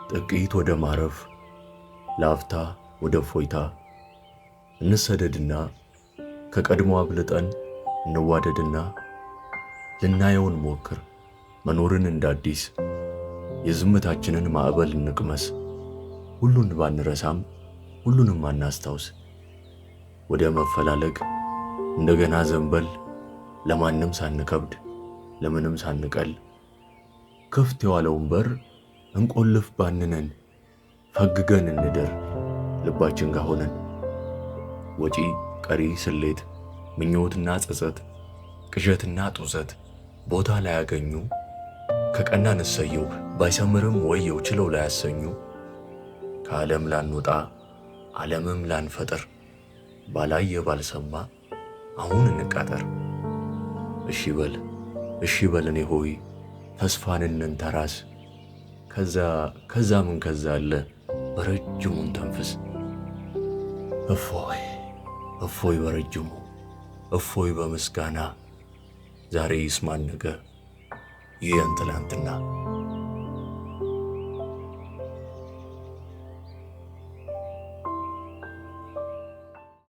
ጥቂት ወደ ማረፍ ላፍታ ወደ ፎይታ እንሰደድና ከቀድሞ አብልጠን እንዋደድና ልናየውን ሞክር መኖርን እንዳዲስ የዝምታችንን ማዕበል እንቅመስ። ሁሉን ባንረሳም ሁሉንም አናስታውስ። ወደ መፈላለግ እንደገና ዘንበል ለማንም ሳንከብድ ለምንም ሳንቀል ክፍት የዋለውን በር እንቆልፍ ባንነን ፈግገን እንደር ልባችን ጋር ሆነን ወጪ ቀሪ ስሌት ምኞትና ጸጸት ቅዠትና ጡዘት ቦታ ላይ ያገኙ ከቀና ንሰየው ባይሰምርም ወየው ችለው ላይ ያሰኙ ከዓለም ላንወጣ ዓለምም ላንፈጥር ባላየ ባልሰማ አሁን እንቃጠር። እሺ በል እኔ ሆይ ተስፋን እንንተራስ። ከዛ ምን ከዛ አለ በረጅሙን ተንፍስ። እፎይ በረጅሙ እፎይ በምስጋና ዛሬ ይስማን ነገ ይህን ትላንትና